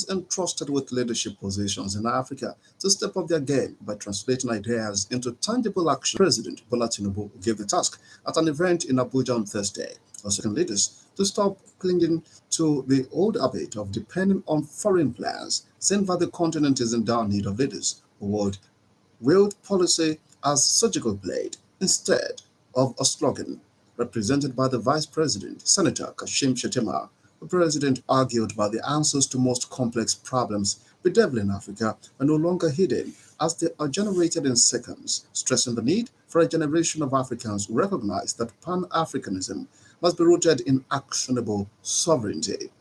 those entrusted with leadership positions in Africa to step up their game by translating ideas into tangible action. President Bola Tinubu gave the task at an event in Abuja on Thursday, asking leaders to stop clinging to the old habit of depending on foreign plans, saying that the continent is in dire need of leaders who would wield policy as surgical blade instead of a slogan. Represented by the Vice President, Senator Kashim Shettima, the President argued that the answers to most complex problems bedeviling Africa are no longer hidden as they are generated in seconds, stressing the need for a generation of Africans who recognize that Pan-Africanism must be rooted in actionable sovereignty.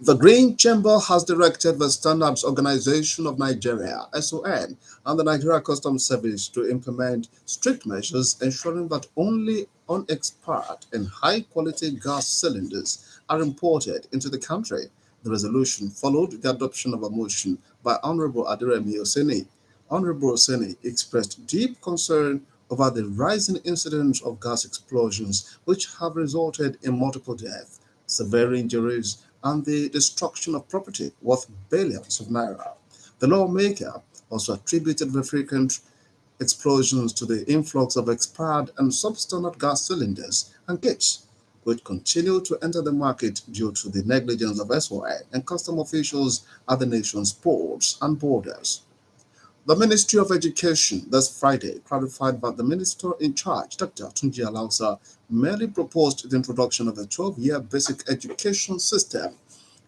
The Green Chamber has directed the Standards Organization of Nigeria (SON) and the Nigeria Customs Service to implement strict measures ensuring that only unexpired and high-quality gas cylinders are imported into the country. The resolution followed the adoption of a motion by Honorable Aderemi Oseni. Honorable Oseni expressed deep concern over the rising incidence of gas explosions, which have resulted in multiple deaths, severe injuries, and the destruction of property worth billions of naira. The lawmaker also attributed the frequent explosions to the influx of expired and substandard gas cylinders and kits, which continue to enter the market due to the negligence of SOI and custom officials at the nation's ports and borders. The Ministry of Education this Friday clarified that the minister in charge, Dr. Tunji Alausa, merely proposed the introduction of a 12-year basic education system.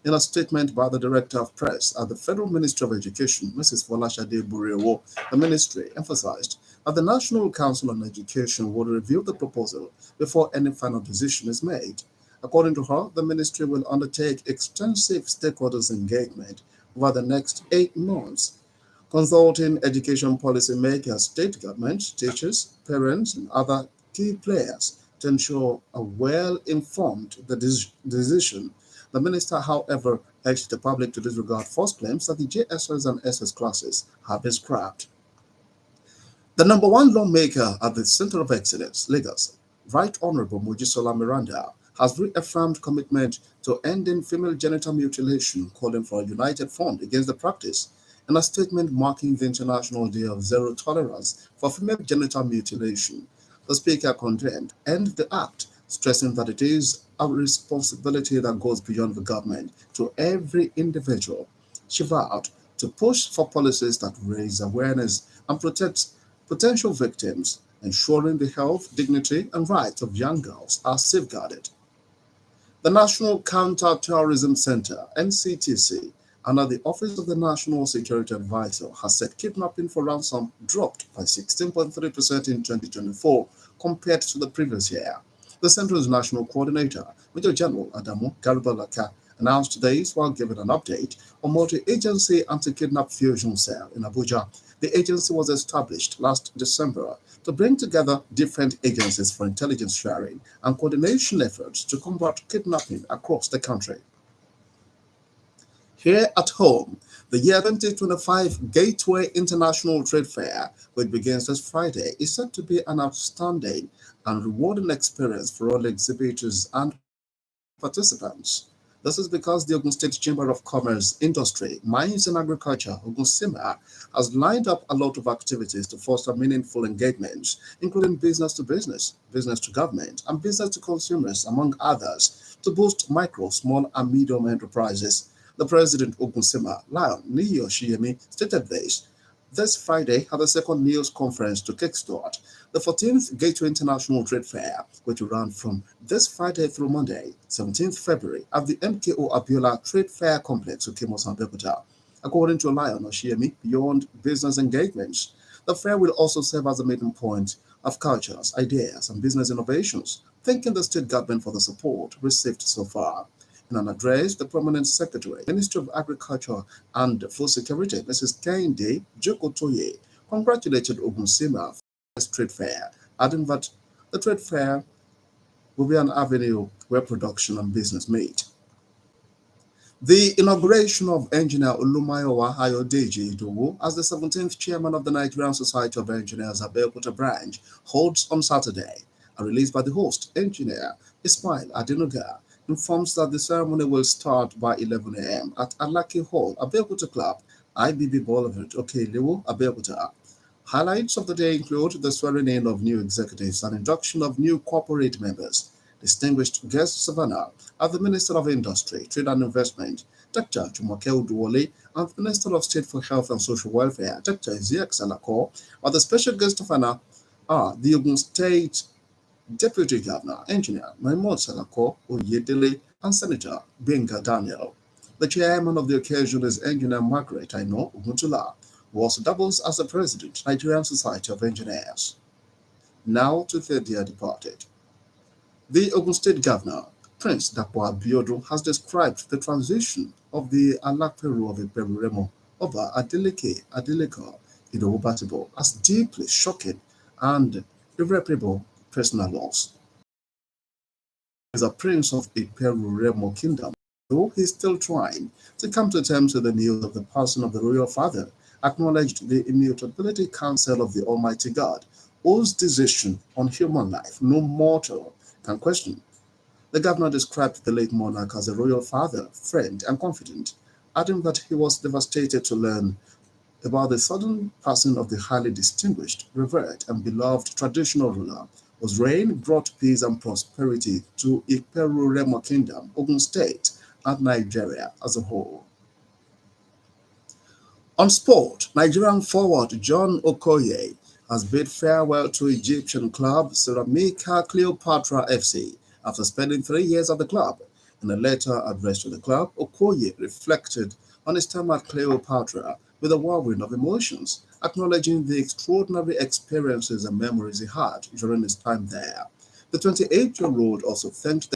In a statement by the Director of Press at the Federal Ministry of Education, Mrs. Folashade Burewo, the ministry emphasized that the National Council on Education would review the proposal before any final decision is made. According to her, the ministry will undertake extensive stakeholders engagement over the next 8 months, consulting education policy makers, state governments, teachers, parents, and other key players to ensure a well-informed decision. The minister, however, urged the public to disregard false claims that the JSS and SS classes have been scrapped. The number one lawmaker at the Center of Excellence, Lagos, Right Honorable Mojisola Miranda, has reaffirmed commitment to ending female genital mutilation, calling for a united front against the practice. In a statement marking the International Day of Zero Tolerance for Female Genital Mutilation, the Speaker condemned the act, stressing that it is a responsibility that goes beyond the government to every individual. She vowed to push for policies that raise awareness and protect potential victims, ensuring the health, dignity, and rights of young girls are safeguarded. The National Counter-Terrorism Center, NCTC, under the Office of the National Security Advisor, has said kidnapping for ransom dropped by 16.3% in 2024 compared to the previous year. The Centre's National Coordinator, Major General Adamu Garibalaka, announced this while giving an update on multi-agency anti-kidnap fusion cell in Abuja. The agency was established last December to bring together different agencies for intelligence sharing and coordination efforts to combat kidnapping across the country. Here at home, the year 2025 Gateway International Trade Fair, which begins this Friday, is said to be an outstanding and rewarding experience for all exhibitors and participants. This is because the Ogun State Chamber of Commerce, Industry, Mines and Agriculture, Ogun SIMA, has lined up a lot of activities to foster meaningful engagements, including business to business, business to government, and business to consumers, among others, to boost micro, small, and medium enterprises. The president of Ogun SIMA, Lion Niyi Oshiyemi, stated this Friday at the second news conference to kickstart the 14th Gateway International Trade Fair, which will run from this Friday through Monday, 17th February, at the MKO Abiola Trade Fair Complex, Okemos and Bekuta. According to Lion Oshiyemi, beyond business engagements, the fair will also serve as a meeting point of cultures, ideas, and business innovations, thanking the state government for the support received so far. In an address, the Permanent Secretary, Ministry of Agriculture and Food Security, Mrs. Kehinde Jokotoye, congratulated Ogun SIMA for this trade fair, adding that the trade fair will be an avenue where production and business meet. The inauguration of Engineer Olumayowa Ayodeji Idowu as the 17th Chairman of the Nigerian Society of Engineers Abeokuta branch holds on Saturday. A release by the host, Engineer Ismail Adenuga, informs that the ceremony will start by 11 a.m. at Alaki Hall, Abeokuta Club, IBB Boulevard, Okelewo, Abeokuta. Highlights of the day include the swearing in of new executives and induction of new corporate members. Distinguished guests Savannah are the Minister of Industry, Trade and Investment, Dr. Jumoke Uduwole, and the Minister of State for Health and Social Welfare, Dr. Isiaq Salako, while the special guest of honor are the Ogun State Deputy Governor, Engineer Mahmood Salako Oyedele, and Senator Benga Daniel. The chairman of the occasion is Engineer Margaret Aino Oguntula, who also doubles as the President, Nigerian Society of Engineers. Now to the dear departed. The Ogun State Governor, Prince Dapo Abiodun, has described the transition of the Alakperu of Iperuremo Oba Adeleka in Withdebo as deeply shocking and irreparable personal loss. He is a prince of Iperuremo Kingdom, though he is still trying to come to terms with the news of the passing of the royal father, acknowledged the Immutability Council of the Almighty God, whose decision on human life no mortal can question. The governor described the late monarch as a royal father, friend, and confidant, adding that he was devastated to learn about the sudden passing of the highly distinguished, revered, and beloved traditional ruler, whose reign brought peace and prosperity to Iperuremo Kingdom, Ogun State, and Nigeria as a whole. On sport, Nigerian forward John Okoye has bid farewell to Egyptian club Ceramica Cleopatra FC after spending 3 years at the club. In a letter addressed to the club, Okoye reflected on his time at Cleopatra with a whirlwind of emotions, acknowledging the extraordinary experiences and memories he had during his time there. The 28-year-old also thanked